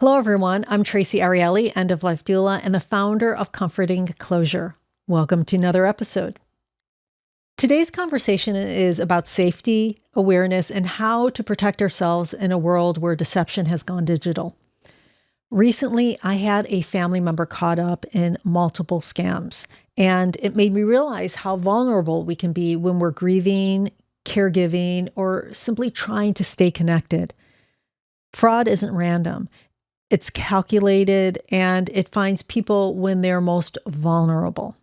Hello, everyone. I'm Traci Arieli, End of Life Doula, and the founder of Comforting Closure. Welcome to another episode. Today's conversation is about safety, awareness, and how to protect ourselves in a world where deception has gone digital. Recently, I had a family member caught up in multiple scams, and it made me realize how vulnerable we can be when we're grieving, caregiving, or simply trying to stay connected. Fraud isn't random. It's calculated and it finds people when they're most vulnerable.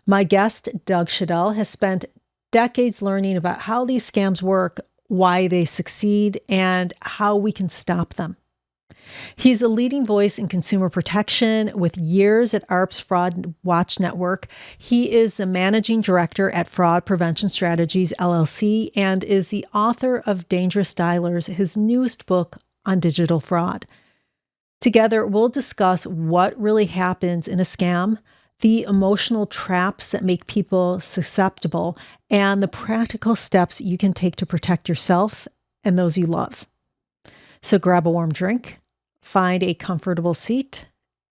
My guest, Doug Shadel, has spent decades learning about how these scams work, why they succeed, and how we can stop them. He's a leading voice in consumer protection with years at ARP's Fraud Watch Network. He is the managing director at Fraud Prevention Strategies, LLC, and is the author of Dangerous Dialers, his newest book on digital fraud. Together, we'll discuss what really happens in a scam, the emotional traps that make people susceptible, and the practical steps you can take to protect yourself and those you love. So grab a warm drink, find a comfortable seat,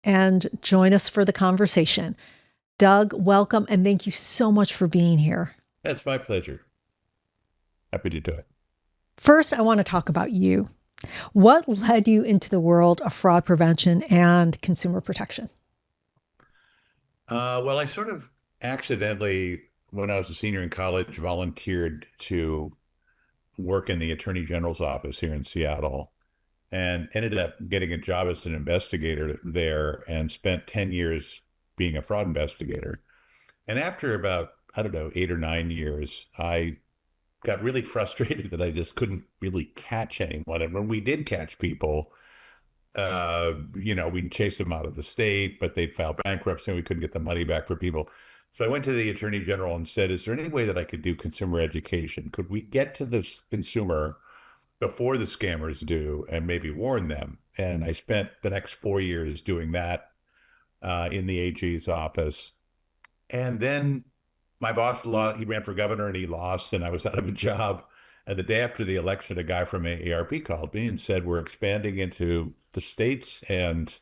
and join us for the conversation. Doug, welcome, and thank you so much for being here. That's my pleasure. Happy to do it. First, I want to talk about you. What led you into the world of fraud prevention and consumer protection? Well, I sort of accidentally, when I was a senior in college, volunteered to work in the Attorney General's office here in Seattle and ended up getting a job as an investigator there and spent 10 years being a fraud investigator. And after about, I don't know, 8 or 9 years, I got really frustrated that I just couldn't really catch anyone. And when we did catch people, we'd chase them out of the state, but they'd file bankruptcy and we couldn't get the money back for people. So I went to the Attorney General and said, is there any way that I could do consumer education? Could we get to this consumer before the scammers do and maybe warn them? And I spent the next 4 years doing that in the AG's office. And then my boss lost, he ran for governor and he lost, and I was out of a job. And the day after the election, a guy from AARP called me and said, we're expanding into the states and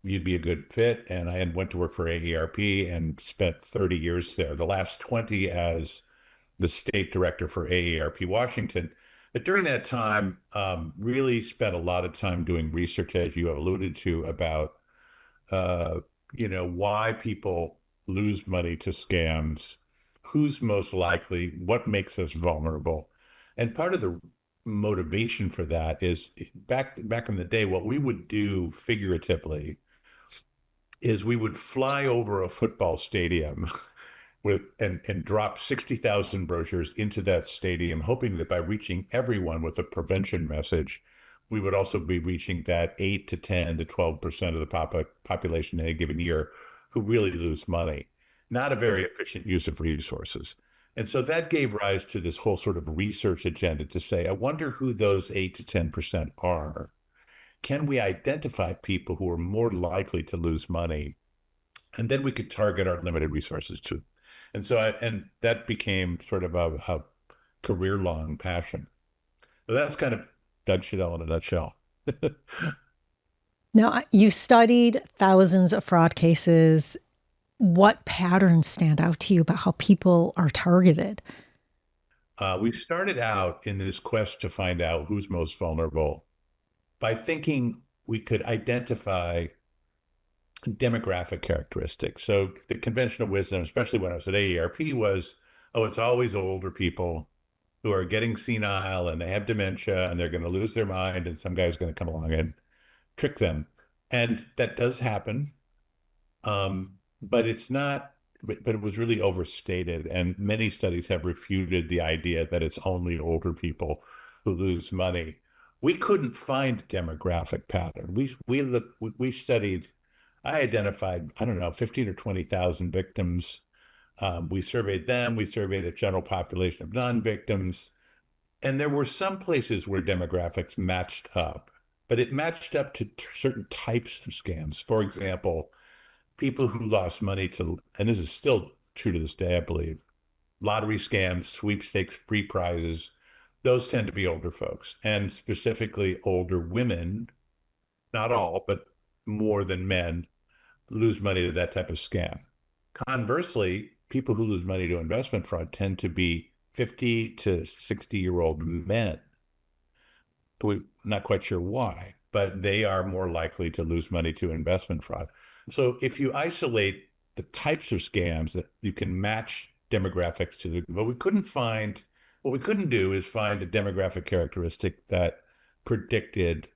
you'd be a good fit. And I went to work for AARP and spent 30 years there, the last 20 as the state director for AARP Washington. But during that time, really spent a lot of time doing research, as you have alluded to, about, why people lose money to scams, who's most likely, what makes us vulnerable. And part of the motivation for that is back in the day, what we would do figuratively is we would fly over a football stadium and drop 60,000 brochures into that stadium, hoping that by reaching everyone with a prevention message, we would also be reaching that 8 to 10 to 12% of the population in a given year who really lose money. Not a very efficient use of resources. And so that gave rise to this whole sort of research agenda to say, I wonder who those 8 to 10% are. Can we identify people who are more likely to lose money? And then we could target our limited resources to. And so and that became sort of a career-long passion. So that's kind of Doug Shadel in a nutshell. Now, you studied thousands of fraud cases. What patterns stand out to you about how people are targeted? We started out in this quest to find out who's most vulnerable by thinking we could identify demographic characteristics. So the conventional wisdom, especially when I was at AARP, was, oh, it's always older people who are getting senile and they have dementia and they're going to lose their mind and some guy's going to come along and trick them. And that does happen. But it's not, but it was really overstated. And many studies have refuted the idea that it's only older people who lose money. We couldn't find a demographic pattern. We studied, I identified, I don't know, 15 or 20,000 victims. We surveyed them. We surveyed a general population of non-victims. And there were some places where demographics matched up, but it matched up to certain types of scams. For example, people who lost money to, and this is still true to this day, I believe, lottery scams, sweepstakes, free prizes, those tend to be older folks, and specifically older women not all, but more than men, lose money to that type of scam. Conversely, people who lose money to investment fraud tend to be 50 to 60-year-old men. We're not quite sure why, but they are more likely to lose money to investment fraud. So if you isolate the types of scams that you can match demographics to, what we couldn't do is find a demographic characteristic that predicted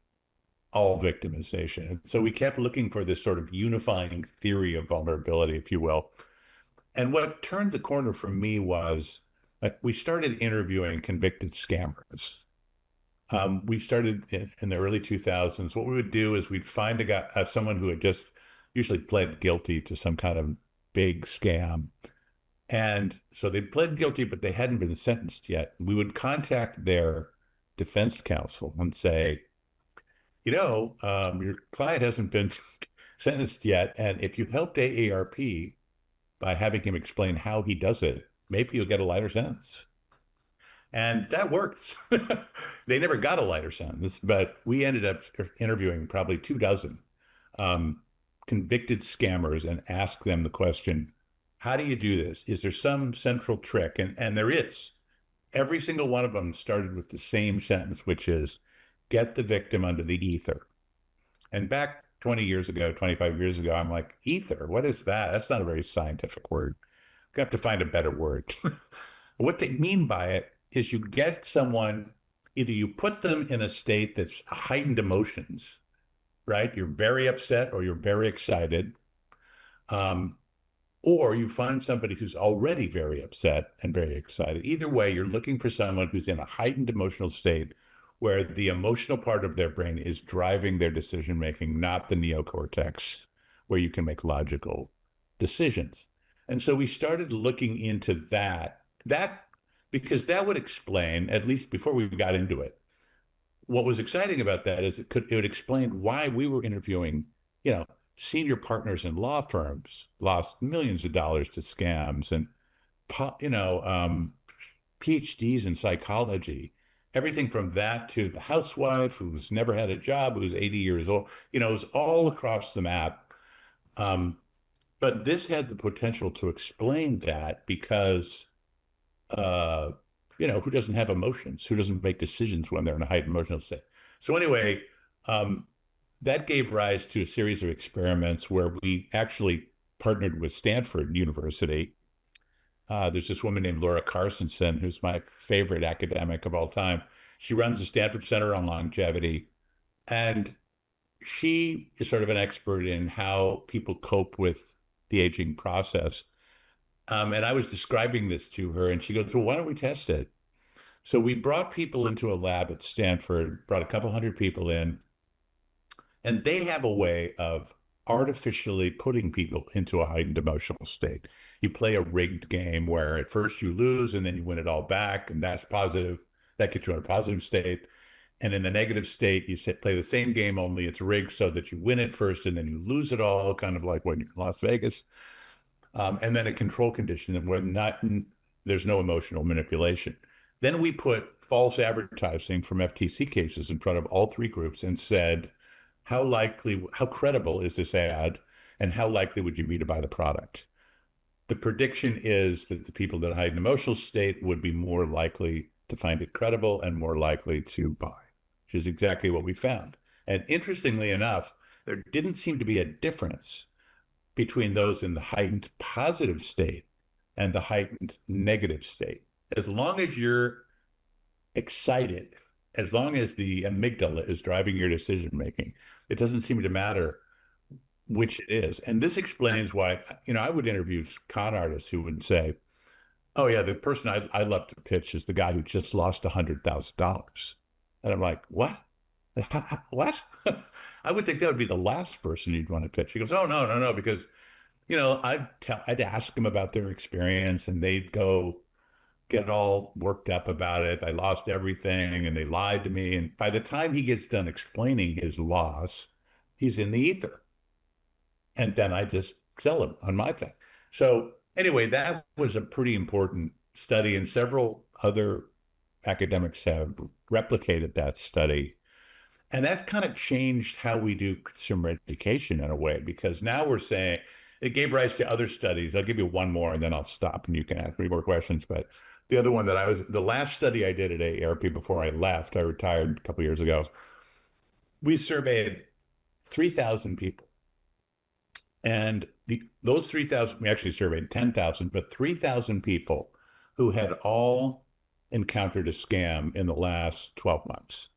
all victimization. And so we kept looking for this sort of unifying theory of vulnerability, if you will. And what turned the corner for me was like we started interviewing convicted scammers. We started in the early 2000s. What we would do is we'd find a guy, someone who had just usually pled guilty to some kind of big scam. And so they pled guilty, but they hadn't been sentenced yet. We would contact their defense counsel and say, your client hasn't been sentenced yet. And if you helped AARP by having him explain how he does it, maybe you'll get a lighter sentence. And that worked. They never got a lighter sentence, but we ended up interviewing probably 24 convicted scammers and asked them the question, how do you do this? Is there some central trick? And there is. Every single one of them started with the same sentence, which is get the victim under the ether. And back 20 years ago, 25 years ago, I'm like, ether, what is that? That's not a very scientific word. We have to find a better word. What they mean by it is you get someone, either you put them in a state that's heightened emotions, right? You're very upset or you're very excited. Or you find somebody who's already very upset and very excited. Either way, you're looking for someone who's in a heightened emotional state where the emotional part of their brain is driving their decision making, not the neocortex, where you can make logical decisions. And so we started looking into that because that would explain, at least before we got into it, what was exciting about that is it would explain why we were interviewing, senior partners in law firms lost millions of dollars to scams, and PhDs in psychology, everything from that to the housewife who's never had a job, who's 80 years old, it was all across the map. But this had the potential to explain that because, who doesn't have emotions? Who doesn't make decisions when they're in a heightened emotional state? So anyway, that gave rise to a series of experiments where we actually partnered with Stanford University. There's this woman named Laura Carstensen, who's my favorite academic of all time. She runs the Stanford Center on Longevity, and she is sort of an expert in how people cope with the aging process. And I was describing this to her, and she goes, well, why don't we test it? So we brought people into a lab at Stanford, brought a couple hundred people in, and they have a way of artificially putting people into a heightened emotional state. You play a rigged game where at first you lose and then you win it all back, and that's positive. That gets you in a positive state. And in the negative state, you play the same game, only it's rigged so that you win it first and then you lose it all, kind of like when you're in Las Vegas. And then a control condition where there's no emotional manipulation. Then we put false advertising from FTC cases in front of all three groups and said, how credible is this ad, and how likely would you be to buy the product? The prediction is that the people that hide an emotional state would be more likely to find it credible and more likely to buy, which is exactly what we found. And interestingly enough, there didn't seem to be a difference between those in the heightened positive state and the heightened negative state. As long as you're excited, as long as the amygdala is driving your decision making, it doesn't seem to matter which it is. And this explains why, I would interview con artists who would say, oh yeah, the person I love to pitch is the guy who just lost $100,000. And I'm like, what? What? I would think that would be the last person you'd want to pitch. He goes, oh, no, because, I'd ask them about their experience and they'd go get all worked up about it. I lost everything and they lied to me. And by the time he gets done explaining his loss, he's in the ether. And then I just sell him on my thing. So anyway, that was a pretty important study, and several other academics have replicated that study. And that kind of changed how we do consumer education in a way, because now we're saying it gave rise to other studies. I'll give you one more and then I'll stop and you can ask me more questions. But the other one the last study I did at AARP before I left, I retired a couple of years ago, we surveyed 3,000 people. And those 3,000, we actually surveyed 10,000, but 3,000 people who had all encountered a scam in the last 12 months.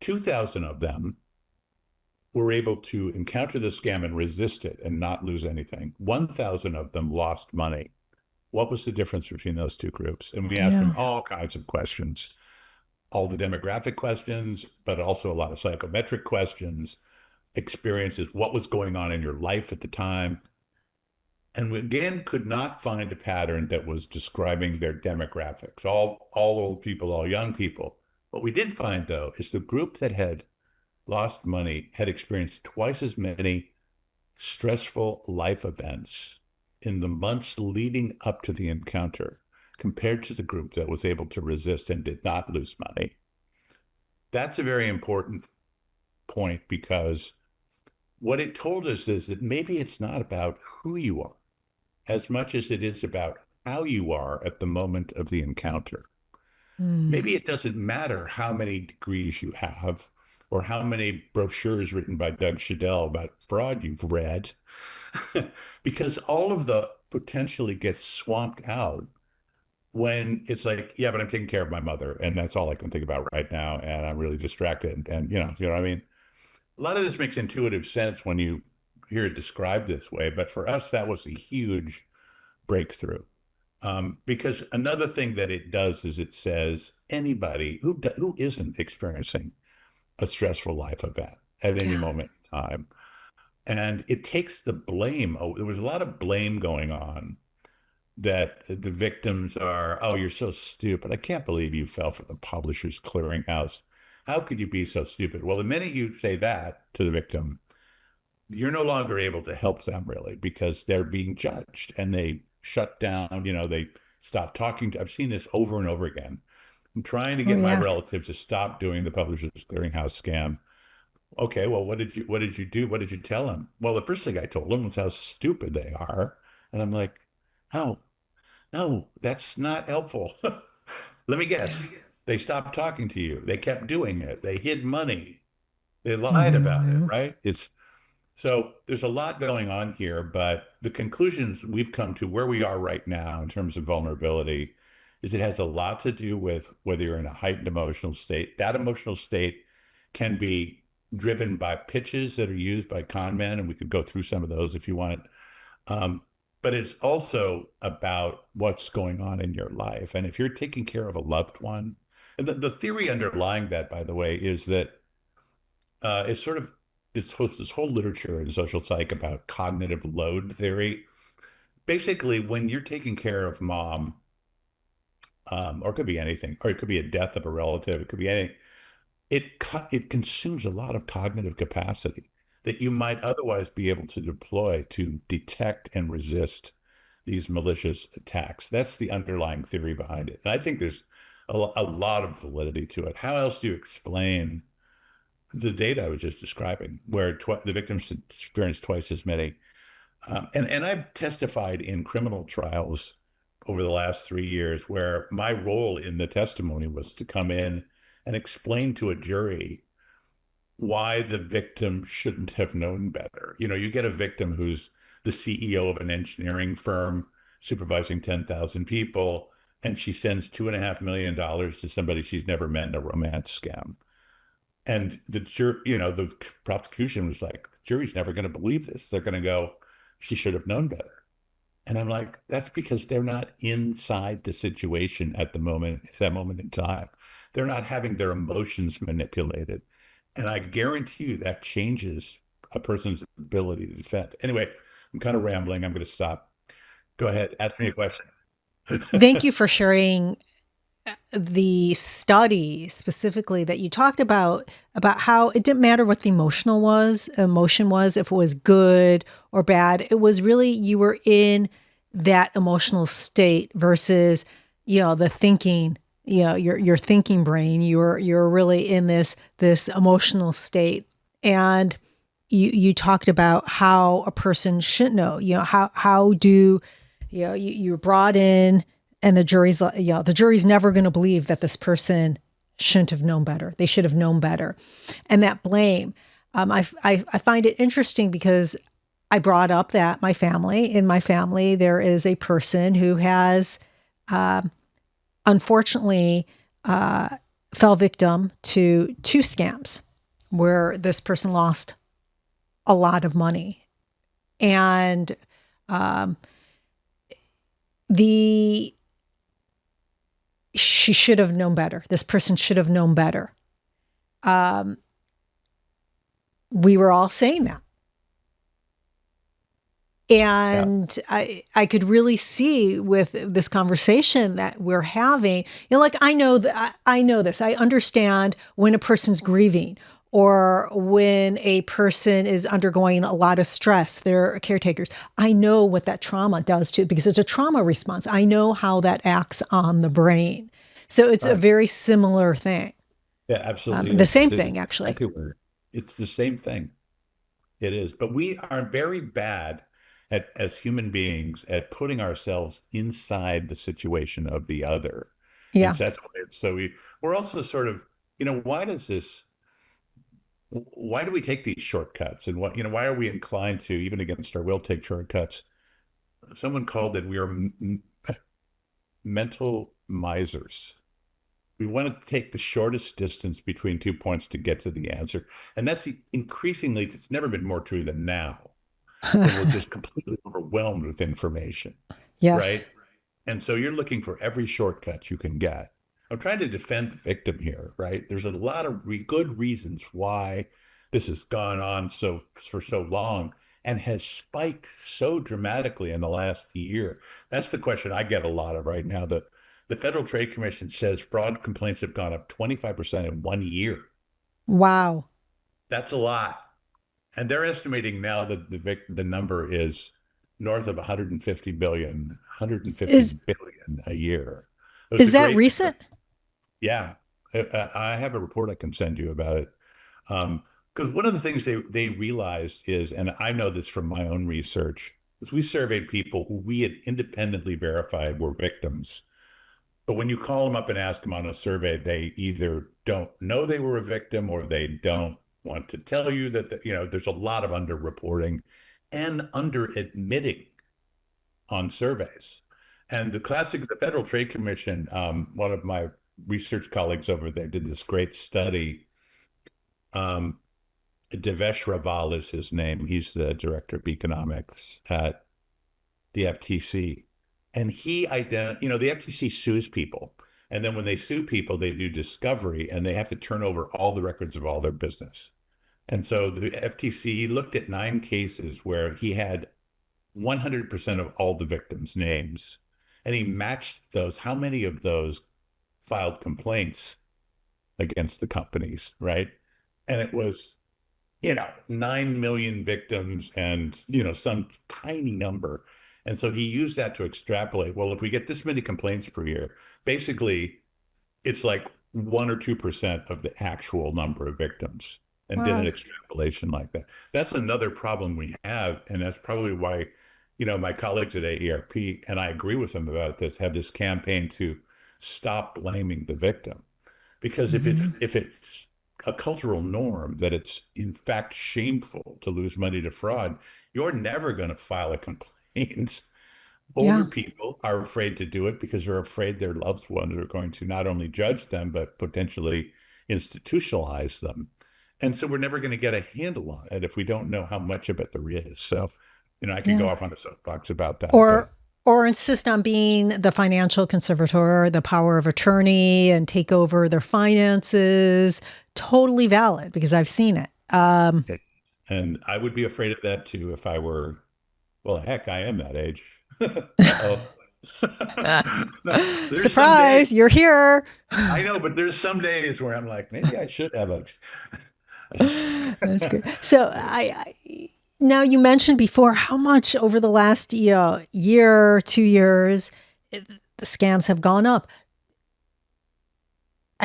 2,000 of them were able to encounter the scam and resist it and not lose anything. 1,000 of them lost money. What was the difference between those two groups? And we asked them all kinds of questions, all the demographic questions, but also a lot of psychometric questions, experiences, what was going on in your life at the time. And we again could not find a pattern that was describing their demographics, all old people, all young people. What we did find, though, is the group that had lost money had experienced twice as many stressful life events in the months leading up to the encounter compared to the group that was able to resist and did not lose money. That's a very important point, because what it told us is that maybe it's not about who you are as much as it is about how you are at the moment of the encounter. Maybe it doesn't matter how many degrees you have or how many brochures written by Doug Shadel about fraud you've read, because all of the potentially gets swamped out when it's like, yeah, but I'm taking care of my mother and that's all I can think about right now. And I'm really distracted. And you know what I mean? A lot of this makes intuitive sense when you hear it described this way. But for us, that was a huge breakthrough. Because another thing that it does is it says anybody who isn't experiencing a stressful life event at any moment in time, and it takes the blame. Oh, there was a lot of blame going on, that the victims are, oh, you're so stupid. I can't believe you fell for the publisher's clearinghouse. How could you be so stupid? Well, the minute you say that to the victim, you're no longer able to help them really, because they're being judged and they shut down, they stop talking to. I've seen this over and over again. I'm trying to get my relative to stop doing the publisher's clearinghouse scam. Okay, well, what did you do? What did you tell them? Well, the first thing I told them was how stupid they are. And I'm like, how? No, that's not helpful. Let me guess. They stopped talking to you. They kept doing it. They hid money. They lied about it, right? So there's a lot going on here, but the conclusions we've come to where we are right now in terms of vulnerability is it has a lot to do with whether you're in a heightened emotional state. That emotional state can be driven by pitches that are used by con men, and we could go through some of those if you want. But it's also about what's going on in your life. And if you're taking care of a loved one, and the theory underlying that, by the way, is that it's sort of this whole literature in social psych about cognitive load theory. Basically, when you're taking care of mom, or it could be anything, or it could be a death of a relative, it could be anything, it consumes a lot of cognitive capacity that you might otherwise be able to deploy to detect and resist these malicious attacks. That's the underlying theory behind it. And I think there's a lot of validity to it. How else do you explain the data I was just describing, where the victims experienced twice as many? And I've testified in criminal trials over the last 3 years where my role in the testimony was to come in and explain to a jury why the victim shouldn't have known better. You get a victim who's the CEO of an engineering firm supervising 10,000 people, and she sends $2.5 million to somebody she's never met in a romance scam. And the the prosecution was like, the jury's never going to believe this. They're going to go, she should have known better. And I'm like, that's because they're not inside the situation at that moment in time. They're not having their emotions manipulated. And I guarantee you that changes a person's ability to defend. Anyway, I'm kind of rambling. I'm going to stop. Go ahead. Ask me a question. Thank you for sharing the study specifically that you talked about how it didn't matter what the emotion was, if it was good or bad. It was really, you were in that emotional state versus, the thinking, your thinking brain. You're really in this emotional state, and you talked about how a person should know. How do you're brought in, and the jury's the jury's never going to believe that this person shouldn't have known better. They should have known better, and that blame. I find it interesting because I brought up that in my family, there is a person who has, unfortunately, fell victim to two scams where this person lost a lot of money. And she should have known better. This person should have known better. We were all saying that. And yeah. I could really see with this conversation that we're having, like I know this. I understand when a person's grieving or when a person is undergoing a lot of stress, they're caretakers. I know what that trauma does to, because it's a trauma response. I know how that acts on the brain. So it's a very similar thing. Yeah, absolutely. The same thing, actually. It's the same thing. It is. But we are very bad as human beings at putting ourselves inside the situation of the other. Yeah. And that's why we're also sort of, why do we take these shortcuts, and why are we inclined to, even against our will, take shortcuts? Someone called it, we are mental misers. We want to take the shortest distance between 2 points to get to the answer. And that's increasingly, it's never been more true than now. And we're just completely overwhelmed with information. Yes. Right? And so you're looking for every shortcut you can get. I'm trying to defend the victim here, right? There's a lot of good reasons why this has gone on for so long and has spiked so dramatically in the last year. That's the question I get a lot of right now. The Federal Trade Commission says fraud complaints have gone up 25% in 1 year. Wow. That's a lot. And they're estimating now that the number is north of 150 billion a year. Is that recent? Yeah. I have a report I can send you about it. Because one of the things they realized is, and I know this from my own research, is we surveyed people who we had independently verified were victims. But when you call them up and ask them on a survey, they either don't know they were a victim, or they don't want to tell you that, there's a lot of underreporting and under-admitting on surveys. And the Federal Trade Commission, one of my research colleagues over there did this great study. Devesh Raval is his name. He's the director of economics at the FTC. And the FTC sues people. And then when they sue people, they do discovery, and they have to turn over all the records of all their business. And so the FTC looked at 9 cases where he had 100% of all the victims' names, and he matched those. How many of those filed complaints against the companies, right? And it was, 9 million victims and, some tiny number. And so he used that to extrapolate. Well, if we get this many complaints per year, basically it's like 1 or 2% of the actual number of victims, and did an extrapolation like that. That's another problem we have. And that's probably why, my colleagues at AERP, and I agree with them about this, have this campaign to stop blaming the victim. Because if it's a cultural norm that it's in fact shameful to lose money to fraud, you're never going to file a complaint. Older people are afraid to do it because they're afraid their loved ones are going to not only judge them, but potentially institutionalize them. And so we're never going to get a handle on it if we don't know how much of it there is. So, I can go off on a soapbox about that. Or insist on being the financial conservator, the power of attorney, and take over their finances. Totally valid, because I've seen it. And I would be afraid of that too if I were, well, heck, I am that age. Surprise, you're here. I know, but there's some days where I'm like, maybe I should have a... That's good. So now you mentioned before how much over the last year, 2 years, the scams have gone up.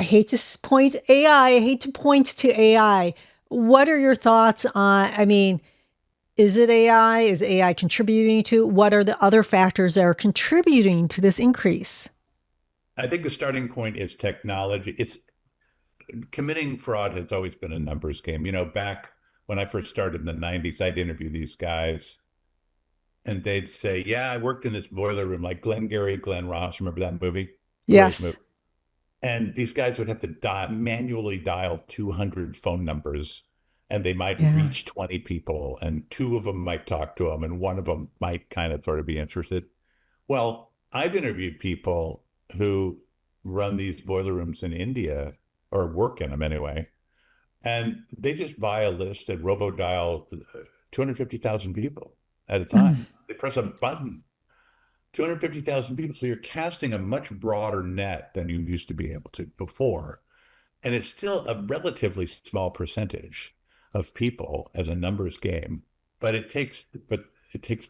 hate to point AI, I hate to point to AI. What are your thoughts on, I mean, is it AI? Is AI contributing to? What are the other factors that are contributing to this increase? I think the starting point is technology. It's committing fraud has always been a numbers game. Back when I first started in the 90s, I'd interview these guys and they'd say, yeah, I worked in this boiler room, like Glengarry Glen Ross. Remember that movie? Great Yes. movie. And these guys would have to manually dial 200 phone numbers, and they might Yeah. reach 20 people, and two of them might talk to them, and one of them might kind of sort of be interested. Well, I've interviewed people who run these boiler rooms in India, or work in them anyway, and they just buy a list and robo-dial 250,000 people at a Mm. time. They press a button, 250,000 people. So you're casting a much broader net than you used to be able to before. And it's still a relatively small percentage of people as a numbers game, but it takes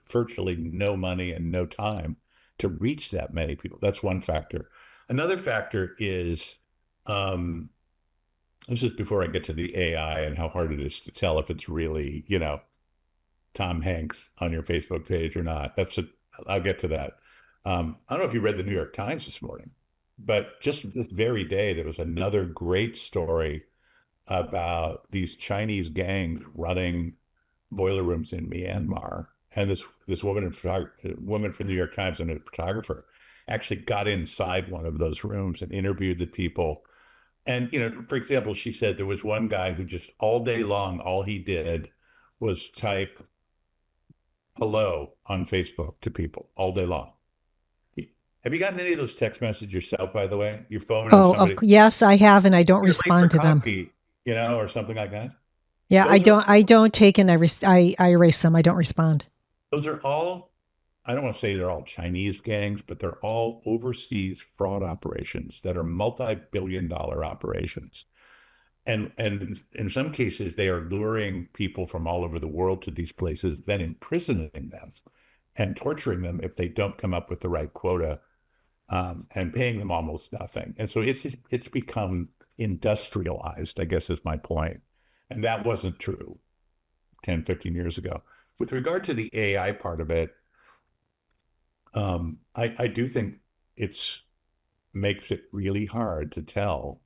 virtually no money and no time to reach that many people. That's one factor. Another factor is this is before I get to the AI and how hard it is to tell if it's really, Tom Hanks on your Facebook page or not. I'll get to that. I don't know if you read the New York Times this morning, but just this very day, there was another great story about these Chinese gangs running boiler rooms in Myanmar. And this woman from the New York Times and a photographer actually got inside one of those rooms and interviewed the people. And, for example, she said there was one guy who just all day long, all he did was type hello on Facebook to people all day long. Have you gotten any of those text messages yourself, by the way? Your phone or Oh, somebody, yes, I have, and I don't you're late for respond to them. coffee, or something like that? Yeah, I Those are don't. I don't take and I erase them. I don't respond. those are all, I don't want to say they're all Chinese gangs, but they're all overseas fraud operations that are multi-billion dollar operations. And in some cases, they are luring people from all over the world to these places, then imprisoning them and torturing them if they don't come up with the right quota, and paying them almost nothing. And so it's become industrialized, I guess is my point. And that wasn't true 10, 15 years ago. With regard to the AI part of it, I do think it's makes it really hard to tell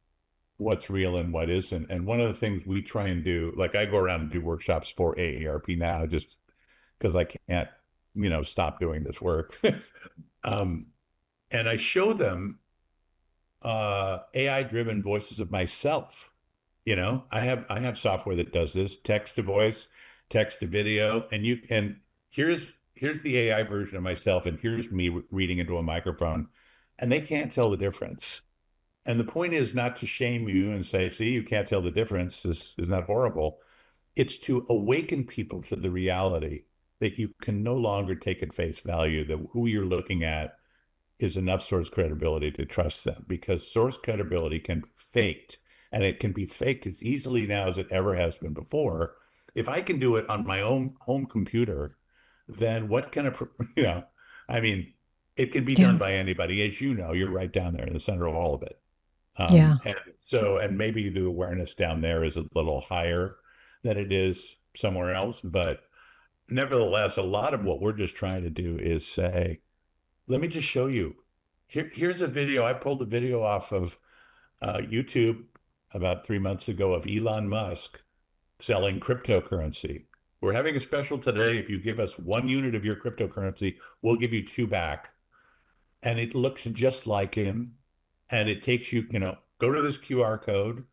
what's real and what isn't. And one of the things we try and do, like I go around and do workshops for AARP now, just because I can't, stop doing this work. um, and I show them AI driven voices of myself. I have software that does this, text to voice, text to video, and here's the AI version of myself, and here's me reading into a microphone, and they can't tell the difference. And the point is not to shame you and say, see, you can't tell the difference. This is not horrible. It's to awaken people to the reality that you can no longer take at face value that who you're looking at is enough source credibility to trust them, because source credibility can be faked, and it can be faked as easily now as it ever has been before. If I can do it on my own home computer, then what can I mean, it can be done Yeah. by anybody. As you know, you're right down there in the center of all of it. Yeah. And maybe the awareness down there is a little higher than it is somewhere else. But nevertheless, a lot of what we're just trying to do is say, let me just show you. Here's a video. I pulled a video off of YouTube about 3 months ago of Elon Musk selling cryptocurrency. We're having a special today. If you give us 1 unit of your cryptocurrency, we'll give you two back. And it looks just like him. And it takes you, go to this QR code,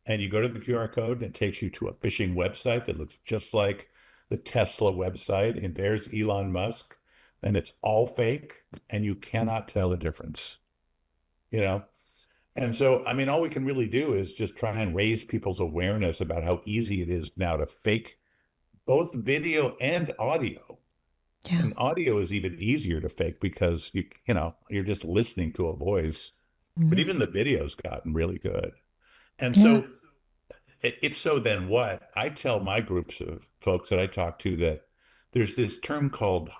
and you go to the QR code, and it takes you to a phishing website that looks just like the Tesla website. And there's Elon Musk, and it's all fake, and you cannot tell the difference, you know? And so, I mean, all we can really do is just try and raise people's awareness about how easy it is now to fake both video and audio. Yeah. And audio is even easier to fake because you're just listening to a voice. But Mhm. even the video's gotten really good. And Yeah. so it's so then what? I tell my groups of folks that I talk to that there's this term called,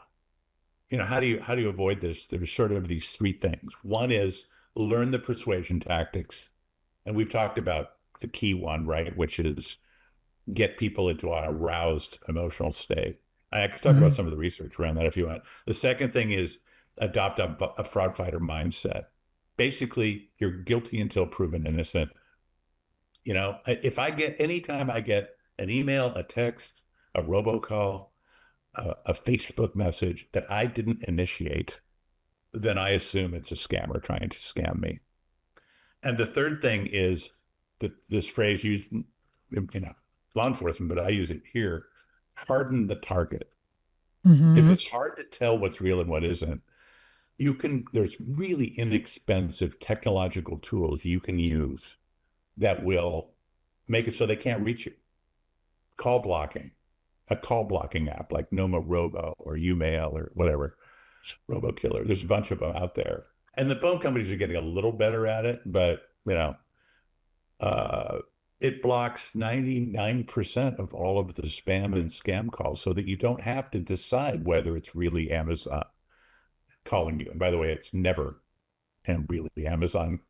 how do you avoid this? There's sort of these three things. One is learn the persuasion tactics. And we've talked about the key one, right? Which is get people into a aroused emotional state. I could talk about Mhm. some of the research around that if you want. The second thing is adopt a fraud fighter mindset. Basically, you're guilty until proven innocent. If I get anytime I get an email, a text, a robocall, a Facebook message that I didn't initiate, then I assume it's a scammer trying to scam me. And the third thing is that this phrase used, law enforcement, but I use it here: harden the target. If Mhm. it's hard to tell what's real and what isn't, there's really inexpensive technological tools you can use that will make it so they can't reach you. Call blocking, a call blocking app like Noma Robo or Umail or whatever, Robo Killer. There's a bunch of them out there. And the phone companies are getting a little better at it, but uh, it blocks 99% of all of the spam and scam calls so that you don't have to decide whether it's really Amazon calling you. And by the way, it's never and really Amazon.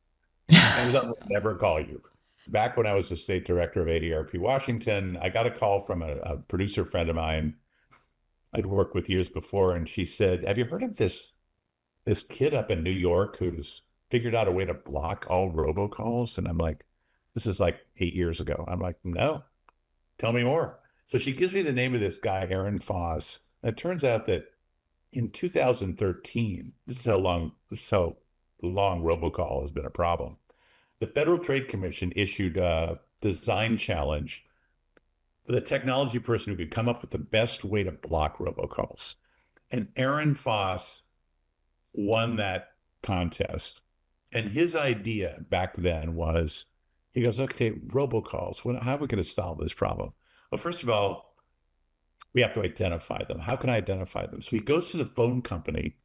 Amazon will never call you. Back when I was the state director of ADRP Washington, I got a call from a producer friend of mine I'd worked with years before, and she said, "Have you heard of this kid up in New York who's figured out a way to block all robocalls?" And I'm like, "This is like 8 years ago." I'm like, "No, tell me more." So she gives me the name of this guy, Aaron Foss. It turns out that in 2013, this is how long robocall has been a problem. The Federal Trade Commission issued a design challenge for the technology person who could come up with the best way to block robocalls. And Aaron Foss won that contest. And his idea back then was, he goes, "Okay, robocalls, how are we going to solve this problem?" Well, first of all, we have to identify them. How can I identify them? So he goes to the phone company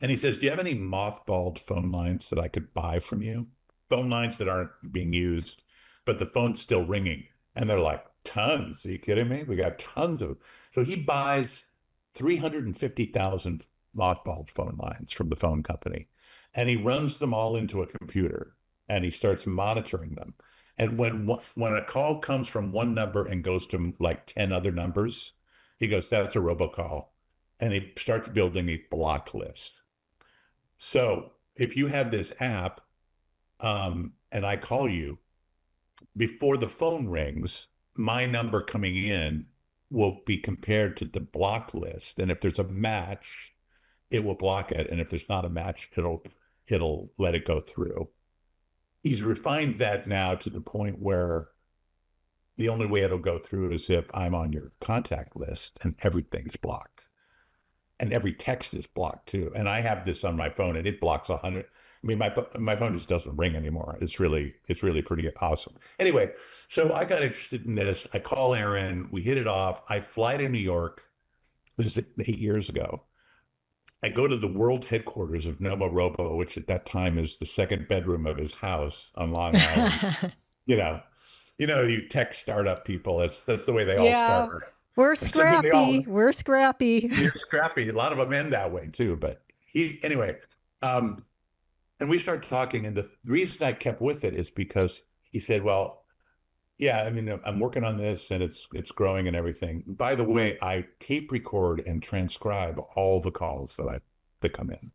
and he says, "Do you have any mothballed phone lines that I could buy from you? Phone lines that aren't being used, but the phone's still ringing." And they're like, "Tons. Are you kidding me? We got tons of." So he buys 350,000 mothballed phone lines from the phone company, and he runs them all into a computer and he starts monitoring them. And when a call comes from one number and goes to like 10 other numbers, he goes, "That's a robocall." And he starts building a block list. So if you have this app, and I call you, before the phone rings, my number coming in will be compared to the block list. And if there's a match, it will block it. And if there's not a match, it'll let it go through. He's refined that now to the point where the only way it'll go through is if I'm on your contact list and everything's blocked. And every text is blocked too. And I have this on my phone, and it blocks 100. I mean, my phone just doesn't ring anymore. It's really pretty awesome. Anyway, so I got interested in this. I call Aaron. We hit it off. I fly to New York. This is 8 years ago. I go to the world headquarters of Noma Robo, which at that time is the second bedroom of his house on Long Island. You know, you tech startup people. That's the way they all Yeah, start. we're Except when they all scrappy. We're scrappy. You're scrappy. A lot of them end that way too. But anyway, um, and we started talking, and the reason I kept with it is because he said, "Well, yeah, I mean, I'm working on this, and it's growing and everything. By the way, I tape record and transcribe all the calls that come in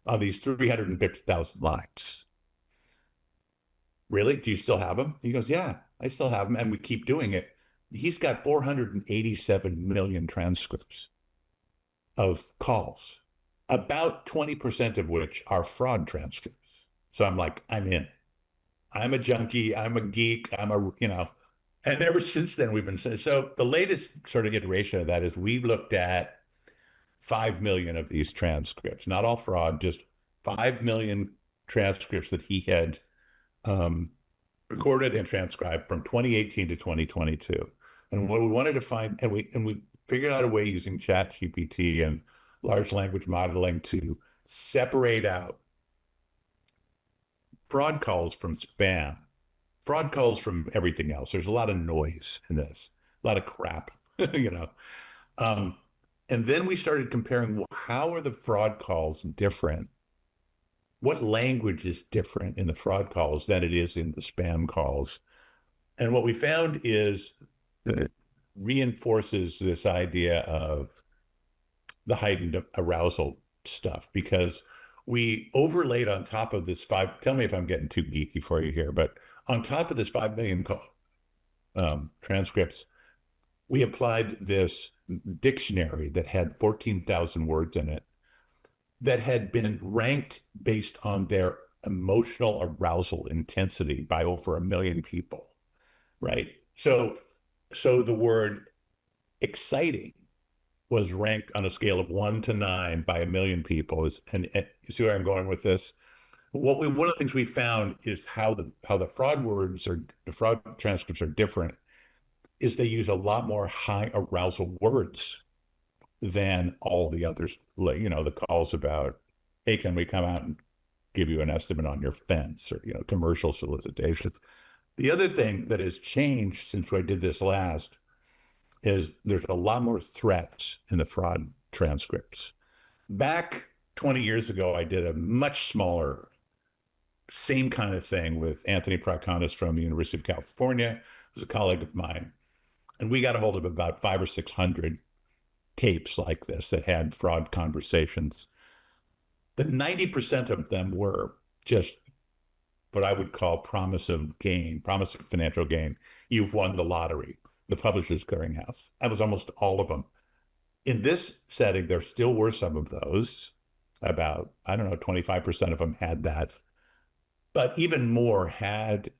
on these 350,000 lines. Really? Do you still have them?" He goes, "Yeah, I still have them, and we keep doing it." He's got 487 million transcripts of calls, about 20% of which are fraud transcripts. So I'm like, I'm in. I'm a junkie. I'm a geek. and ever since then we've been saying, so the latest sort of iteration of that is we looked at 5 million of these transcripts, not all fraud, just 5 million transcripts that he had um, recorded and transcribed from 2018 to 2022. And what we wanted to find, and we figured out a way using Chat GPT and large language modeling to separate out fraud calls from spam, fraud calls from everything else. There's a lot of noise in this, a lot of crap, you know. Um, and then we started comparing, well, how are the fraud calls different what language is different in the fraud calls than it is in the spam calls. And what we found is that it reinforces this idea of the heightened arousal stuff, because we overlaid on top of this tell me if I'm getting too geeky for you here, but on top of this 5 million transcripts, we applied this dictionary that had 14,000 words in it that had been ranked based on their emotional arousal intensity by over 1 million people, right? So the word exciting was ranked on a scale of 1 to 9 by 1 million people. And you see where I'm going with this? One of the things we found is how the fraud transcripts are different is they use a lot more high arousal words than all the others. The calls about, hey, can we come out and give you an estimate on your fence, or commercial solicitation. The other thing that has changed since I did this last is there's a lot more threats in the fraud transcripts. Back 20 years ago, I did a much smaller, same kind of thing with Anthony Prakonis from the University of California, who's a colleague of mine. And we got a hold of about 500 or 600 tapes like this that had fraud conversations. The 90% of them were just what I would call promise of financial gain. You've won the lottery, the Publishers Clearinghouse. That was almost all of them. In this setting, there still were some of those. About, 25% of them had that. But even more had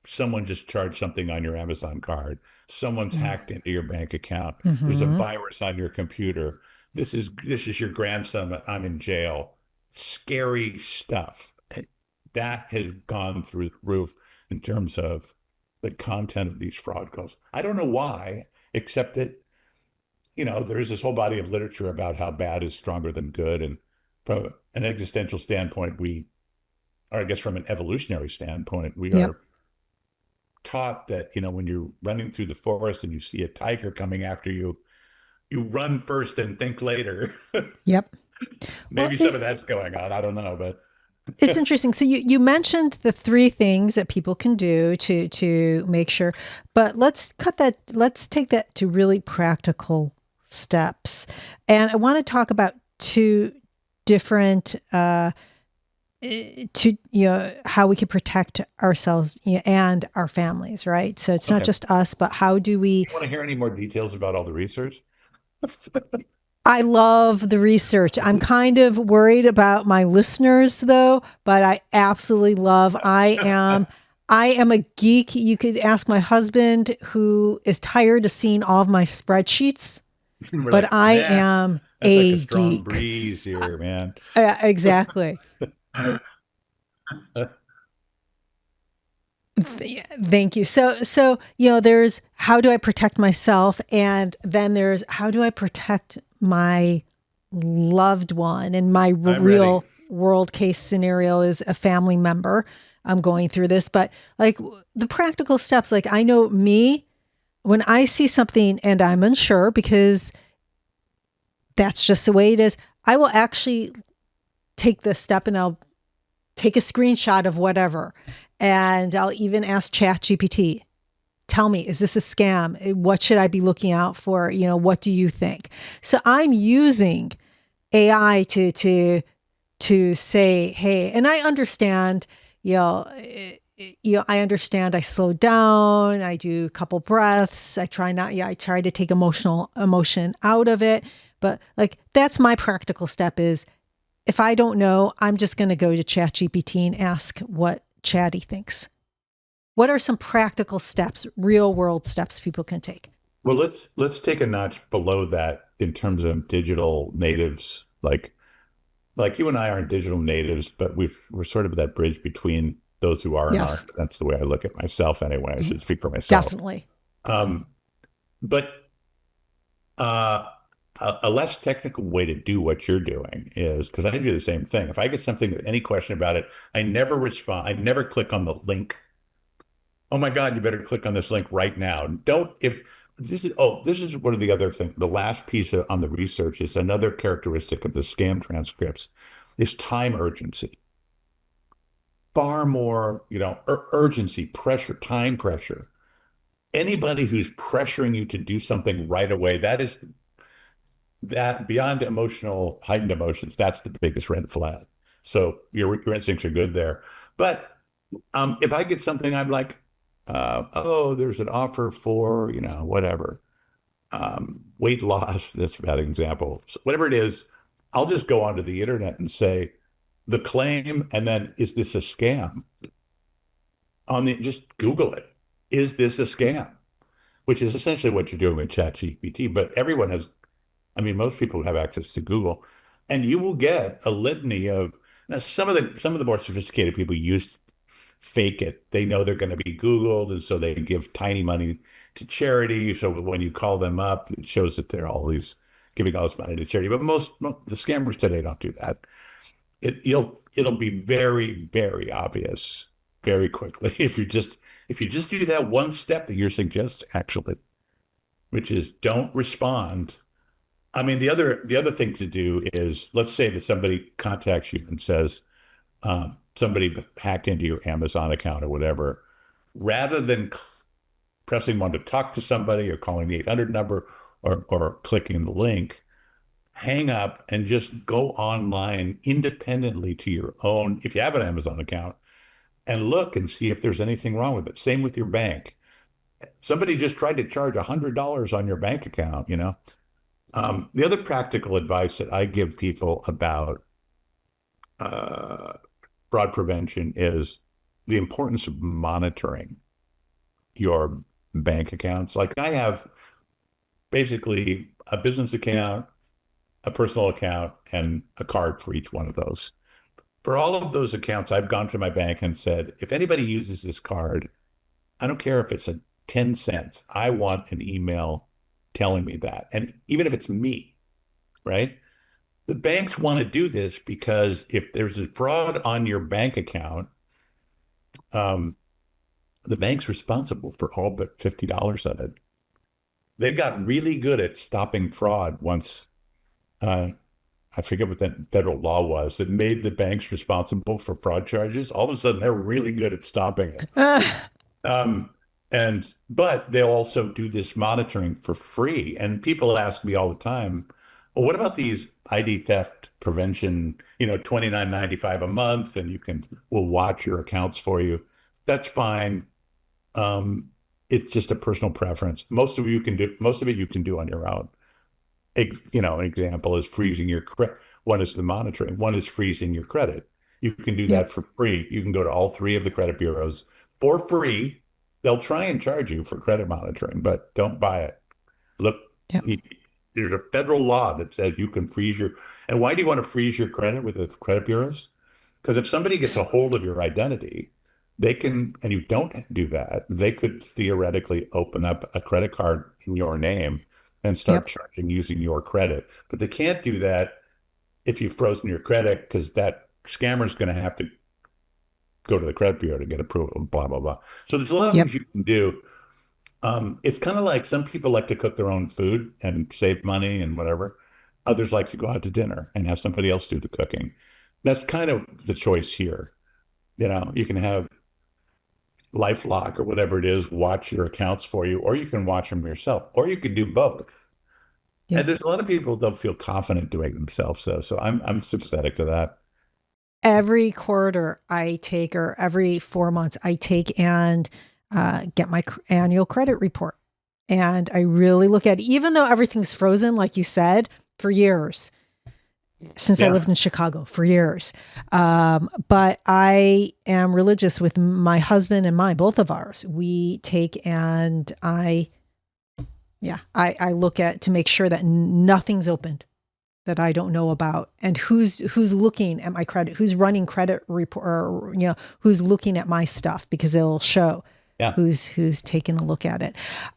someone just charged something on your Amazon card. Someone's hacked into your bank account. There's a virus on your computer. This is your grandson. I'm in jail. Scary stuff. That has gone through the roof in terms of the content of these fraud calls. I don't know why, except that, there's this whole body of literature about how bad is stronger than good. And from an existential standpoint, or I guess from an evolutionary standpoint, we are taught that, when you're running through the forest and you see a tiger coming after you, you run first and think later. Yep. Maybe some of that's going on. I don't know, but it's interesting. So you mentioned the 3 things that people can do to make sure, but let's take that to really practical steps. And I want to talk about 2 different how we can protect ourselves and our families, right? So it's not just us, but how do we... You want to hear any more details about all the research? I love the research. I'm kind of worried about my listeners though, but I absolutely love, I am a geek. You could ask my husband, who is tired of seeing all of my spreadsheets, but like, I am that's like a strong geek. breeze here, man. Exactly. Thank you. So, there's how do I protect myself? And then there's how do I protect my loved one? And my real world case scenario is a family member. I'm going through this, but like the practical steps, like I know me, when I see something and I'm unsure, because that's just the way it is, I will actually take this step and I'll take a screenshot of whatever. And I'll even ask ChatGPT, tell me, is this a scam? What should I be looking out for? What do you think? So I'm using AI to say, hey, and I understand, I understand I slow down, I do a couple breaths, I try to take emotion out of it. But like, that's my practical step is, if I don't know, I'm just going to go to ChatGPT and ask what Chatty thinks. What are some practical steps, real world steps people can take? Well, let's take a notch below that in terms of digital natives. Like you and I aren't digital natives, but we're sort of that bridge between those who are and aren't. That's the way I look at myself anyway. I should speak for myself. Definitely. But a less technical way to do what you're doing is, because I do the same thing. If I get something, any question about it, I never respond. I never click on the link. Oh my God, you better click on this link right now. This is one of the other things. The last piece on the research is another characteristic of the scam transcripts is time urgency. far more, urgency, pressure, time pressure. Anybody who's pressuring you to do something right away, that beyond heightened emotions, that's the biggest red flag. So your instincts are good there. But if I get something, I'm like, oh, there's an offer for, whatever, weight loss. That's a bad example. So whatever it is, I'll just go onto the internet and say the claim, and then is this a scam? Just Google it. Is this a scam? Which is essentially what you're doing with ChatGPT. But everyone has, I mean, most people have access to Google, and you will get a litany of. Now, some of the more sophisticated people use fake it. They know they're going to be Googled, and so they give tiny money to charity. So when you call them up, it shows that they're giving all this money to charity. But the scammers today don't do that. It'll be very, very obvious very quickly if you just do that one step that you're suggesting, actually, which is don't respond. I mean, the other thing to do is, let's say that somebody contacts you and says, somebody hacked into your Amazon account or whatever. Rather than pressing one to talk to somebody or calling the 800 number or clicking the link, hang up and just go online independently to your own, if you have an Amazon account, and look and see if there's anything wrong with it. Same with your bank. Somebody just tried to charge $100 on your bank account, The other practical advice that I give people about fraud prevention is the importance of monitoring your bank accounts. Like I have basically a business account, a personal account, and a card for each one of those. For all of those accounts, I've gone to my bank and said, if anybody uses this card, I don't care if it's 10 cents. I want an email telling me that. And even if it's me, right? The banks want to do this because if there's a fraud on your bank account, the bank's responsible for all but $50 of it. They've got really good at stopping fraud once, I forget what that federal law was that made the banks responsible for fraud charges. All of a sudden, they're really good at stopping it. But they'll also do this monitoring for free. And people ask me all the time, well, what about these ID theft prevention, $29.95 a month, and we'll watch your accounts for you. That's fine. It's just a personal preference. Most of it you can do on your own. An example is freezing your credit. One is the monitoring. One is freezing your credit. You can do that for free. You can go to all three of the credit bureaus for free. They'll try and charge you for credit monitoring, but don't buy it. Look, there's a federal law that says you can freeze and why do you want to freeze your credit with the credit bureaus? Because if somebody gets a hold of your identity, they can, and you don't do that, they could theoretically open up a credit card in your name and start charging using your credit. But they can't do that if you've frozen your credit, because that scammer's going to have to go to the credit bureau to get approval, blah, blah, blah. So there's a lot of things you can do. It's kind of like some people like to cook their own food and save money and whatever. Others like to go out to dinner and have somebody else do the cooking. That's kind of the choice here. You can have LifeLock or whatever it is watch your accounts for you, or you can watch them yourself, or you can do both. Yeah. And there's a lot of people that don't feel confident doing it themselves, though. So I'm sympathetic to that. Every quarter I take, or every 4 months I take and get my annual credit report. And I really look at it, even though everything's frozen, like you said, for years, since I lived in Chicago for years. But I am religious with my husband and both of ours. We take and I look at to make sure that nothing's opened that I don't know about, and who's looking at my credit, who's running credit report, or who's looking at my stuff, because it'll show who's taking a look at it.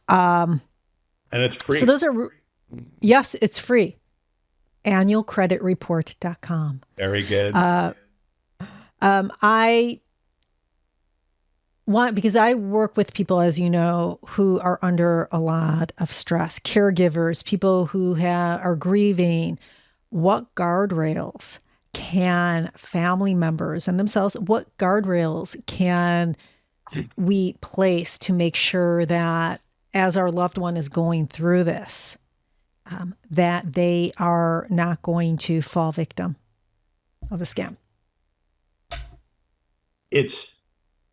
And it's free. So those are, yes, it's free. Annualcreditreport.com. Very good. Because I work with people, as you know, who are under a lot of stress, caregivers, people who are grieving. What guardrails can family members and themselves, what guardrails can we place to make sure that as our loved one is going through this, that they are not going to fall victim of a scam? It's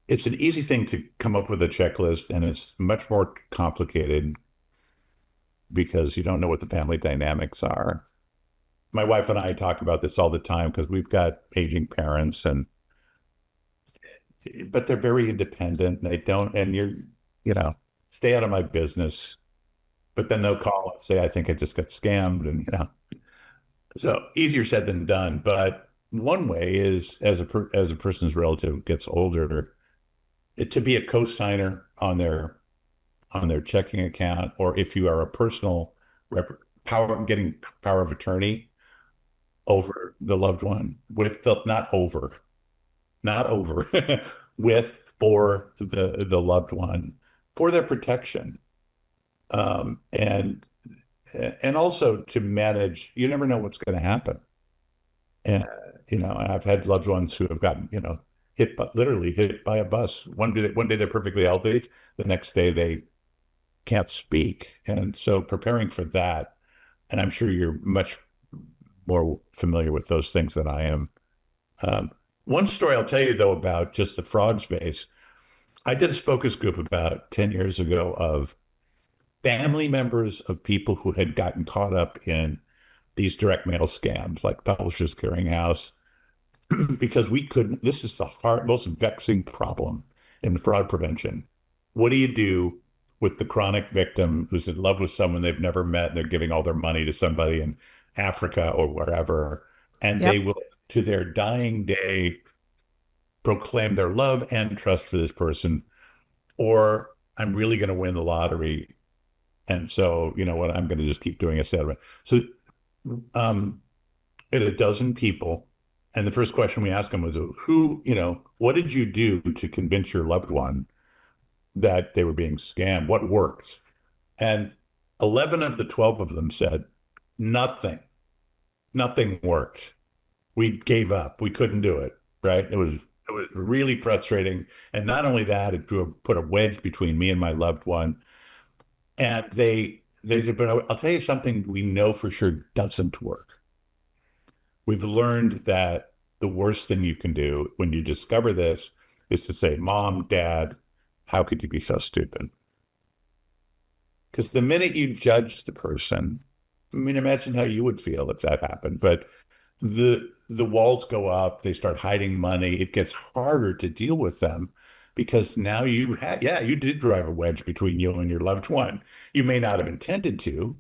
it's an easy thing to come up with a checklist, and it's much more complicated because you don't know what the family dynamics are. My wife and I talk about this all the time because we've got aging parents, and but they're very independent. And they don't, and you know, stay out of my business. But then they'll call and say, "I think I just got scammed," and so easier said than done. But one way is as a person's relative gets older, to be a co-signer on their checking account, or if you are a personal getting power of attorney over the loved one with the not over with for the loved one for their protection, um, and and also to manage. You never know what's going to happen, and I've had loved ones who have gotten literally hit by a bus. One day they're perfectly healthy, the next day they can't speak, and so preparing for that. And I'm sure you're much more familiar with those things than I am. Um, One story I'll tell you, though, about just the fraud space. I did a focus group about 10 years ago of family members of people who had gotten caught up in these direct mail scams like Publishers Clearinghouse, because we couldn't. This is the most vexing problem in fraud prevention. What do you do with the chronic victim who's in love with someone they've never met and they're giving all their money to somebody in Africa or wherever, and they Yep. will, to their dying day, proclaim their love and trust for this person, or I'm really going to win the lottery. And so, you know what, I'm going to just keep doing a settlement. So, um, at a dozen people. And the first question we asked them was, what did you do to convince your loved one that they were being scammed? What worked? And 11 of the 12 of them said, nothing, nothing worked. We gave up. We couldn't do it. Right. It was really frustrating. And not only that, it put a wedge between me and my loved one. And they said, but I'll tell you something we know for sure doesn't work. We've learned that the worst thing you can do when you discover this is to say, Mom, Dad, how could you be so stupid? Because the minute you judge the person, I mean, imagine how you would feel if that happened. But the walls go up, they start hiding money. It gets harder to deal with them because now you did drive a wedge between you and your loved one. You may not have intended to,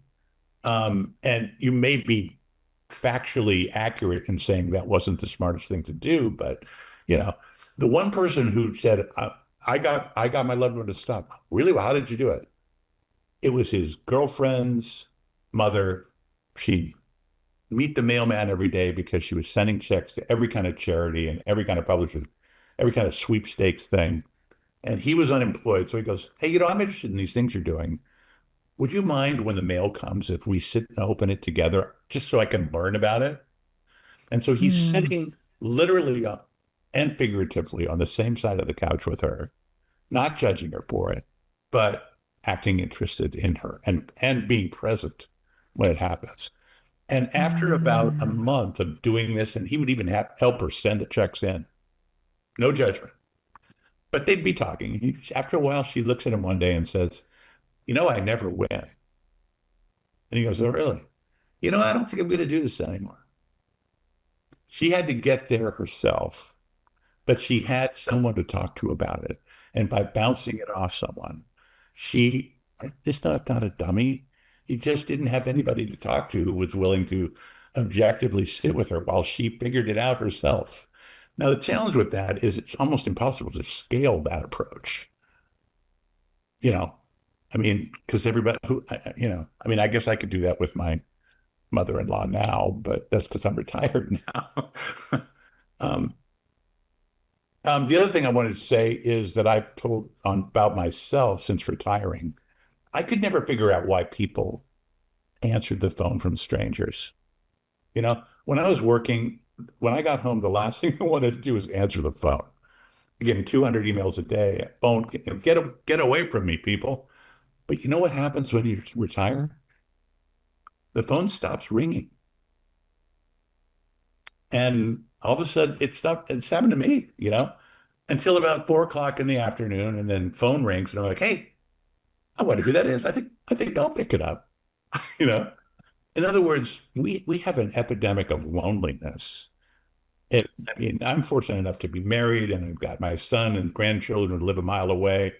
and you may be factually accurate in saying that wasn't the smartest thing to do, but you know, the one person who said, I got my loved one to stop. Really? Well, how did you do it? It was his girlfriend's mother. She'd meet the mailman every day because she was sending checks to every kind of charity and every kind of publisher, every kind of sweepstakes thing. And he was unemployed. So he goes, hey, I'm interested in these things you're doing. Would you mind when the mail comes if we sit and open it together just so I can learn about it? And so he's Mm. sitting literally and figuratively on the same side of the couch with her, not judging her for it, but acting interested in her and being present when it happens. And after about a Mm. month of doing this, and he would even help her send the checks in, no judgment, but they'd be talking. After a while, she looks at him one day and says, I never win. And he goes, oh, really? I don't think I'm going to do this anymore. She had to get there herself, but she had someone to talk to about it. And by bouncing it off someone, she is not a dummy. He just didn't have anybody to talk to who was willing to objectively sit with her while she figured it out herself. Now, the challenge with that is it's almost impossible to scale that approach. You know, I mean, because everybody I guess I could do that with my mother-in-law now, but that's because I'm retired now. um, the other thing I wanted to say is that I've told about myself since retiring. I could never figure out why people answered the phone from strangers. When I was working, when I got home, the last thing I wanted to do was answer the phone. Getting 200 emails a day, phone, get away from me, people. But you know what happens when you retire? The phone stops ringing. And all of a sudden it stopped. It's happened to me, until about 4 o'clock in the afternoon. And then phone rings and I'm like, hey, I wonder who that is. I think I'll pick it up. you know, in other words, we have an epidemic of loneliness. I mean, I'm fortunate enough to be married and I've got my son and grandchildren who live a mile away.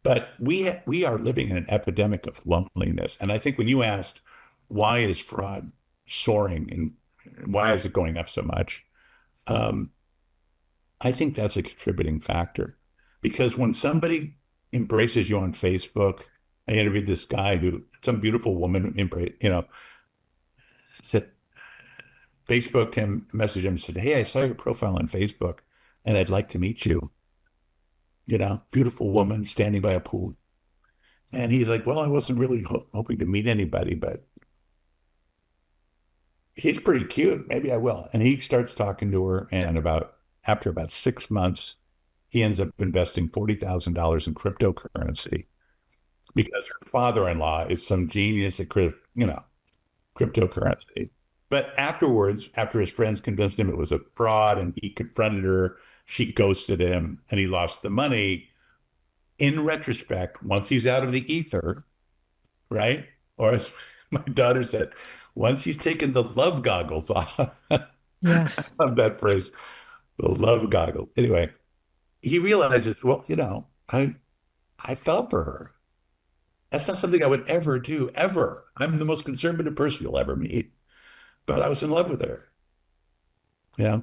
But we are living in an epidemic of loneliness. And I think when you asked, why is fraud soaring and why is it going up so much? Um, I think that's a contributing factor because when somebody embraces you on Facebook, I interviewed this guy some beautiful woman, said, Facebooked him, messaged him, said, hey, I saw your profile on Facebook and I'd like to meet you. Beautiful woman standing by a pool. And he's like, well, I wasn't really hoping to meet anybody, but he's pretty cute. Maybe I will. And he starts talking to her. And after about 6 months, he ends up investing $40,000 in cryptocurrency because her father-in-law is some genius at cryptocurrency. But afterwards, after his friends convinced him it was a fraud and he confronted her, she ghosted him and he lost the money. In retrospect, once he's out of the ether, right? Or as my daughter said, once he's taken the love goggles off. Yes. I love that phrase, the love goggles. Anyway, he realizes, well, I fell for her. That's not something I would ever do, ever. I'm the most conservative person you'll ever meet. But I was in love with her. Yeah.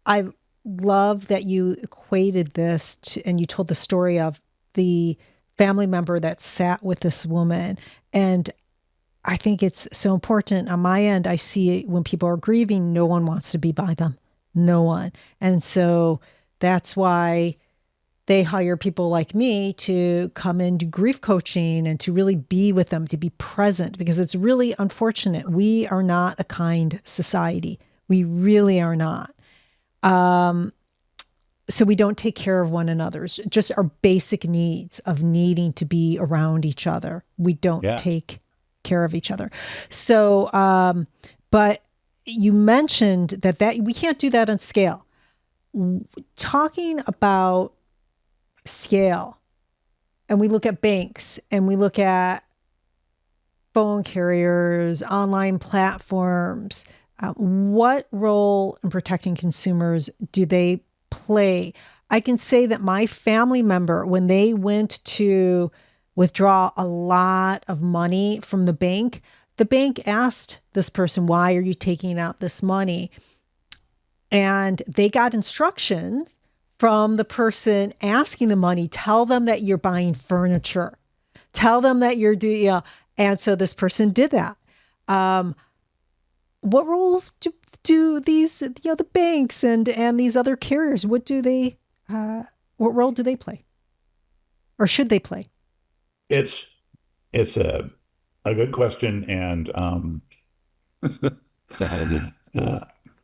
I love that you equated this and you told the story of the family member that sat with this woman. And I think it's so important. On my end, I see it when people are grieving, no one wants to be by them. No one. And so that's why they hire people like me to come and do grief coaching and to really be with them, to be present, because it's really unfortunate. We are not a kind society. We really are not. So we don't take care of one another. It's just our basic needs of needing to be around each other. We don't take care of each other. So, but you mentioned that we can't do that on scale. Talking about scale, and we look at banks and we look at phone carriers, online platforms, what role in protecting consumers do they play? I can say that my family member, when they went to withdraw a lot of money from the bank asked this person, why are you taking out this money? And they got instructions from the person asking the money, tell them that you're buying furniture, tell them that you're doing, and so this person did that. What roles do these, the banks and these other carriers, what role do they play? Or should they play? It's a good question. And,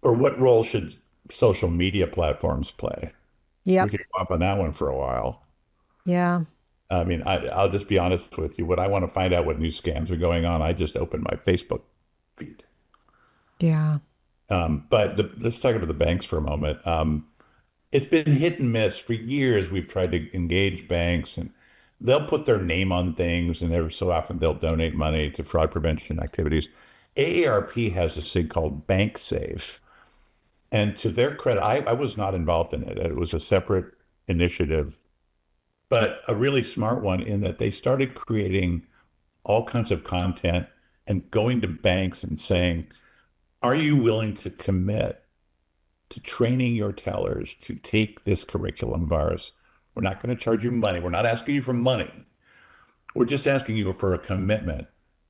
or what role should social media platforms play? Yeah. We could go up on that one for a while. Yeah. I mean, I'll just be honest with you. When I want to find out what new scams are going on, I just open my Facebook feed. Yeah. But let's talk about the banks for a moment. It's been hit and miss for years. We've tried to engage banks and they'll put their name on things and every so often they'll donate money to fraud prevention activities. AARP has this thing called Bank Safe. And to their credit, I was not involved in it. It was a separate initiative, but a really smart one in that they started creating all kinds of content and going to banks and saying, are you willing to commit to training your tellers to take this curriculum of ours? We're not going to charge you money. We're not asking you for money. We're just asking you for a commitment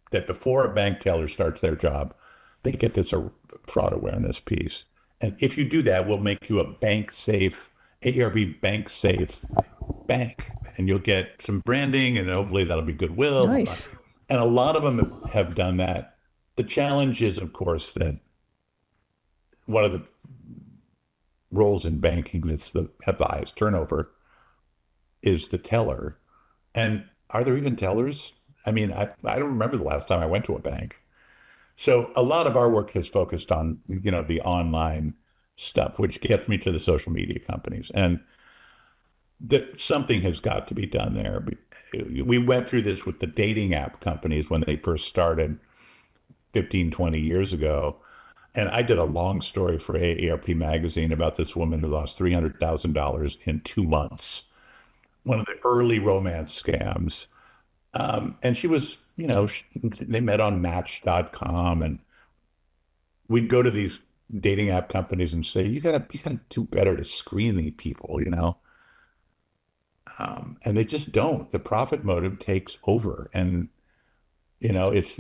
that before a bank teller starts their job, they get this fraud awareness piece. And if you do that, we'll make you a bank safe, AARP bank safe bank. And you'll get some branding and hopefully that'll be goodwill. Nice. And a lot of them have done that. The challenge is, of course, that one of the roles in banking that's have the highest turnover is the teller. And are there even tellers? I mean, I don't remember the last time I went to a bank. So a lot of our work has focused on, the online stuff, which gets me to the social media companies. And that something has got to be done there. We went through this with the dating app companies when they first started 15, 20 years ago. And I did a long story for AARP magazine about this woman who lost $300,000 in 2 months, one of the early romance scams. And she was, they met on Match.com, and we'd go to these dating app companies and say, you gotta do better to screen these people. And they just don't. The profit motive takes over. And, it's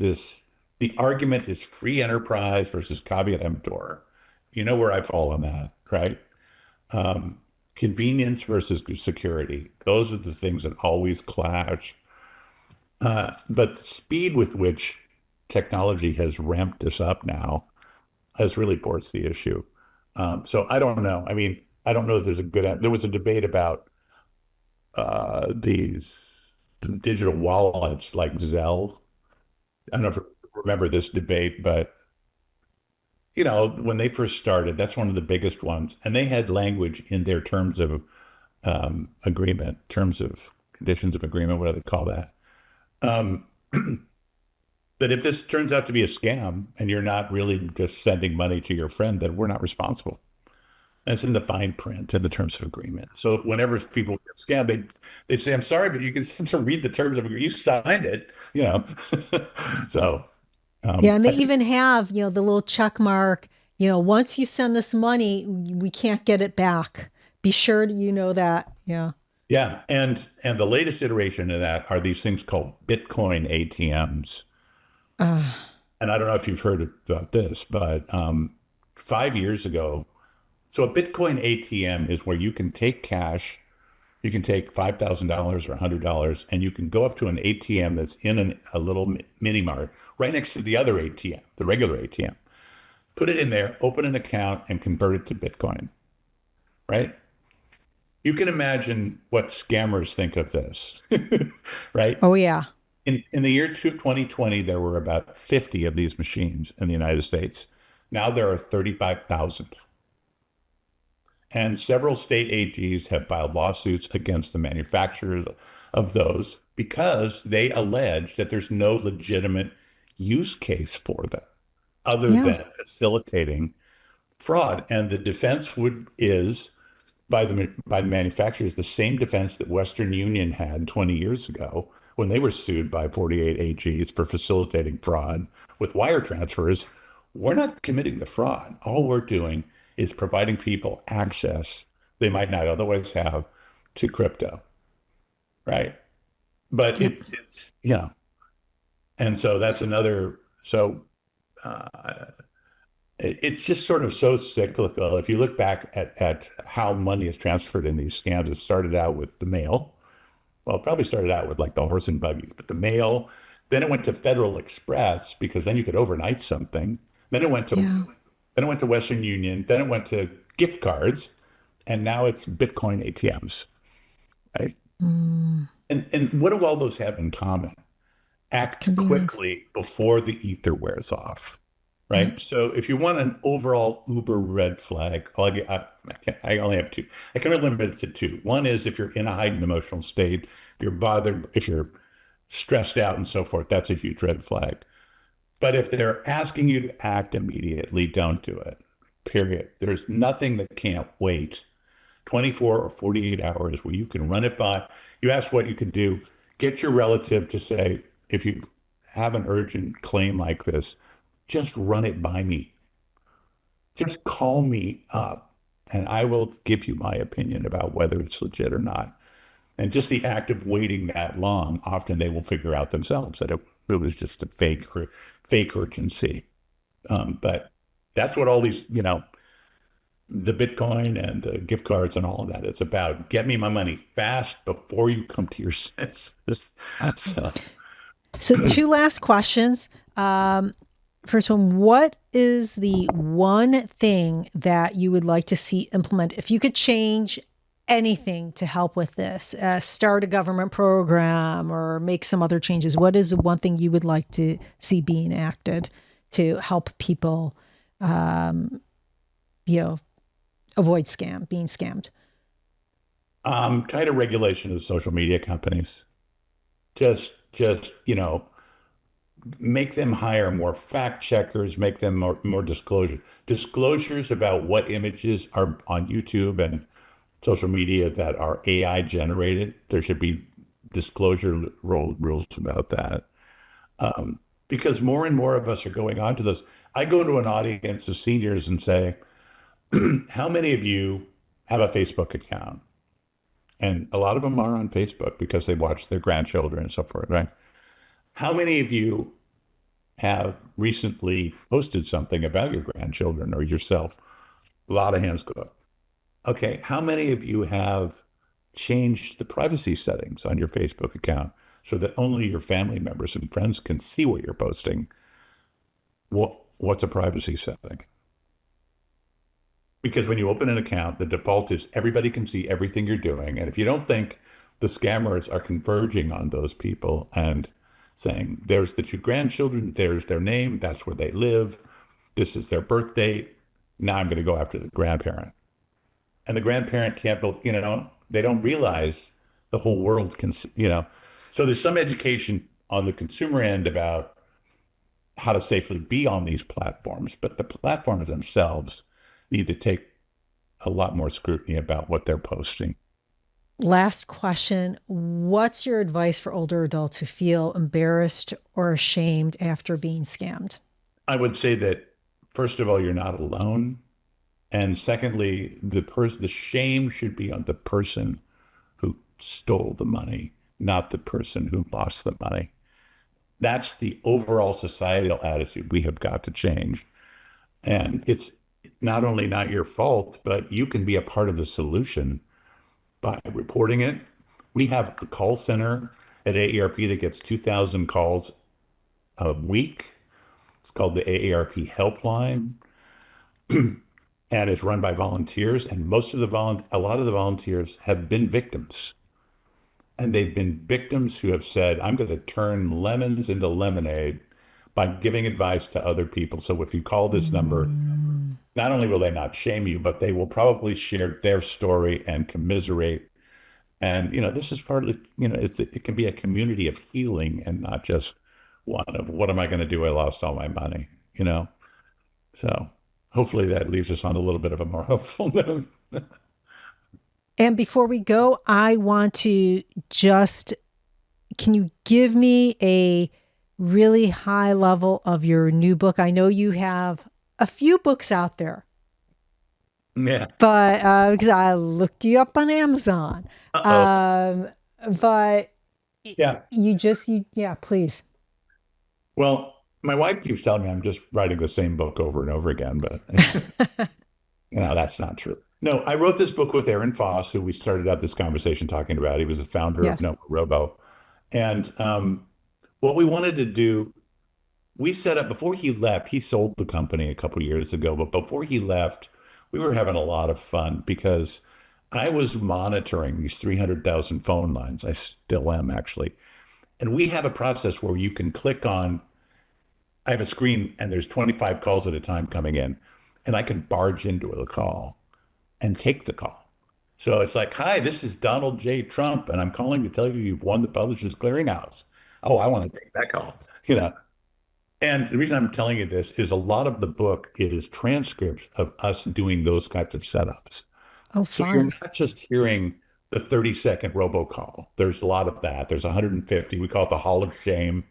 the argument is free enterprise versus caveat emptor. You know where I fall on that, right? Um, Convenience versus security. Those are the things that always clash. But the speed with which technology has ramped this up now has really forced the issue. So I don't know. I mean, I don't know if there's a good. There was a debate about these digital wallets like Zelle. I don't know if you remember this debate, but when they first started, that's one of the biggest ones, and they had language in their terms of agreement, terms of conditions of agreement, what do they call that? Um, but if this turns out to be a scam and you're not really just sending money to your friend, then we're not responsible. That's in the fine print in the terms of agreement. So whenever people get scammed, they say, "I'm sorry, but you can to read the terms of agreement. You signed it." So Yeah, and they I think, even have, the little check mark, once you send this money, we can't get it back. Be sure you know that. Yeah. yeah, and the latest iteration of that are these things called Bitcoin ATMs. Uh, And I don't know if you've heard about this, but 5 years ago, so a Bitcoin ATM is where you can take cash. You can take $5,000 or $100, and you can go up to an ATM that's in a little mini mart right next to the other ATM, the regular ATM. Put it in there, open an account, and convert it to Bitcoin, right? You can imagine what scammers think of this, right? oh, yeah. In the year 2020, there were about 50 of these machines in the United States. Now there are 35,000. And several state AGs have filed lawsuits against the manufacturers of those because they allege that there's no legitimate use case for them other Yeah. than facilitating fraud. And the defense is by the manufacturers the same defense that Western Union had 20 years ago when they were sued by 48 AGs for facilitating fraud with wire transfers. We're not committing the fraud. All we're doing is providing people access they might not otherwise have to crypto, right? But Yep. and so that's another. So uh, it's just sort of so cyclical. If you look back at how money is transferred in these scams, it started out with the mail. Well, it probably started out with like the horse and buggy, but the mail. Then it went to Federal Express because then you could overnight something. Then it went to Yeah. then it went to Western Union. Then it went to gift cards, and now it's Bitcoin ATMs, right? Mm, And what do all those have in common? Act convenience. quickly before the ether wears off, Yep. right? So if you want an overall Uber red flag, I only have two. I can only limit it to two. One is if you're in a heightened emotional state, if you're bothered, if you're stressed out and so forth, that's a huge red flag. But if they're asking you to act immediately, don't do it. Period. There's nothing that can't wait 24 or 48 hours where you can run it by. You ask what you can do, get your relative to say, if you have an urgent claim like this, just run it by me. Just call me up and I will give you my opinion about whether it's legit or not. And just the act of waiting that long, often they will figure out themselves that it was just a fake urgency. But that's what all these, the Bitcoin and the gift cards and all of that. It's about get me my money fast before you come to your senses. So, So, two last questions. First one, what is the one thing that you would like to see implement? If you could change anything to help with this, start a government program or make some other changes, what is the one thing you would like to see being enacted to help people, um, you know, avoid being scammed? Tighter regulation of the social media companies. Just, make them hire more fact checkers, make them more disclosures about what images are on YouTube and social media that are AI generated. There should be disclosure rules about that. Because more and more of us are going on to this. I go to an audience of seniors and say, how many of you have a Facebook account? And a lot of them are on Facebook because they watch their grandchildren and so forth, right? How many of you have recently posted something about your grandchildren or yourself? A lot of hands go up. Okay, how many of you have changed the privacy settings on your Facebook account so that only your family members and friends can see what you're posting? What's a privacy setting? Because when you open an account, the default is everybody can see everything you're doing. And if you don't think the scammers are converging on those people and saying, there's the two grandchildren, there's their name, that's where they live, this is their birth date, now I'm going to go after the grandparent. And the grandparent can't, they don't realize the whole world can, So there's some education on the consumer end about how to safely be on these platforms, but the platforms themselves need to take a lot more scrutiny about what they're posting. Last question. What's your advice for older adults who feel embarrassed or ashamed after being scammed? I would say that, first of all, you're not alone. And secondly, the shame should be on the person who stole the money, not the person who lost the money. That's the overall societal attitude we have got to change. And it's not only not your fault, but you can be a part of the solution by reporting it. We have a call center at AARP that gets 2,000 calls a week. It's called the AARP Helpline, and it's run by volunteers. And a lot of the volunteers have been victims. And they've been victims who have said, I'm going to turn lemons into lemonade by giving advice to other people. So if you call this number, not only will they not shame you, but they will probably share their story and commiserate. And, this is part of it can be a community of healing and not just one of what am I going to do? I lost all my money, So hopefully that leaves us on a little bit of a more hopeful note. And before we go, I want to can you give me a really high level of your new book? I know you have a few books out there. Yeah. But because I looked you up on Amazon. But yeah, yeah, please. Well, my wife keeps telling me I'm just writing the same book over and over again, but that's not true. No, I wrote this book with Aaron Foss, who we started out this conversation talking about. He was the founder of No Robo. And what we wanted to do, we set up before he left. He sold the company a couple of years ago, but before he left, we were having a lot of fun because I was monitoring these 300,000 phone lines. I still am, actually. And we have a process where you can click on, I have a screen and there's 25 calls at a time coming in, and I can barge into the call and take the call. So it's like, hi, this is Donald J. Trump, and I'm calling to tell you you've won the Publishers Clearinghouse. Oh, I want to take that call, And the reason I'm telling you this is a lot of the book, it is transcripts of us doing those types of setups. Oh, so you're not just hearing the 30-second robocall. There's a lot of that. There's 150. We call it the Hall of Shame.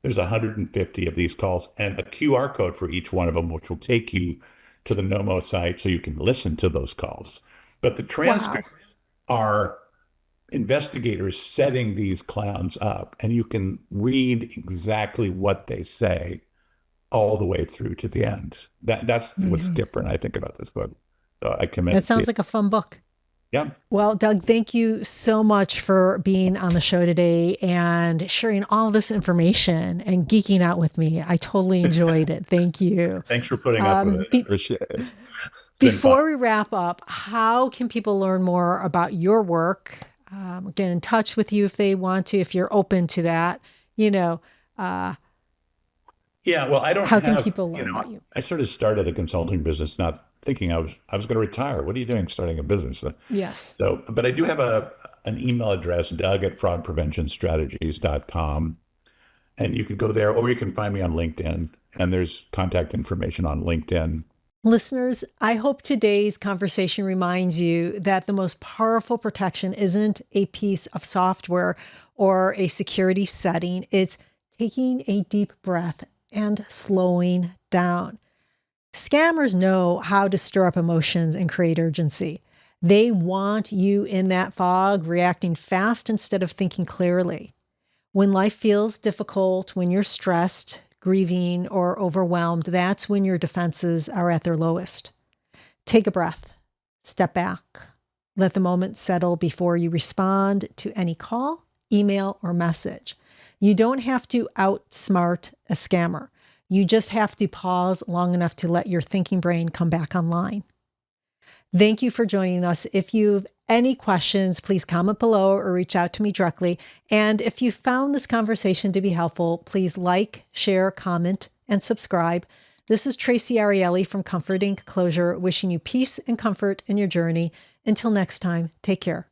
There's 150 of these calls and a QR code for each one of them, which will take you to the Nomo site so you can listen to those calls. But the transcripts are investigators setting these clowns up, and you can read exactly what they say all the way through to the end. That's what's different, I think, about this book. So I commend it. That sounds like a fun book. Yeah. Well, Doug, thank you so much for being on the show today and sharing all this information and geeking out with me. I totally enjoyed it. Thank you. Thanks for putting up with it. I appreciate it. It's been fun. Before we wrap up, how can people learn more about your work? Get in touch with you if they want to, if you're open to that. Yeah, well, I don't How can have, people learn about you? I sort of started a consulting business not thinking I was going to retire. What are you doing starting a business? Yes. So, but I do have an email address, doug@fraudpreventionstrategies.com. And you can go there, or you can find me on LinkedIn, and there's contact information on LinkedIn. Listeners, I hope today's conversation reminds you that the most powerful protection isn't a piece of software or a security setting. It's taking a deep breath and slowing down. Scammers know how to stir up emotions and create urgency. They want you in that fog, reacting fast instead of thinking clearly. When life feels difficult, when you're stressed, grieving, or overwhelmed, that's when your defenses are at their lowest. Take a breath, step back, let the moment settle before you respond to any call, email, or message. You don't have to outsmart a scammer. You just have to pause long enough to let your thinking brain come back online. Thank you for joining us. If you've any questions, please comment below or reach out to me directly. And if you found this conversation to be helpful, please like, share, comment, and subscribe. This is Traci Arieli from Comforting Closure, wishing you peace and comfort in your journey. Until next time, take care.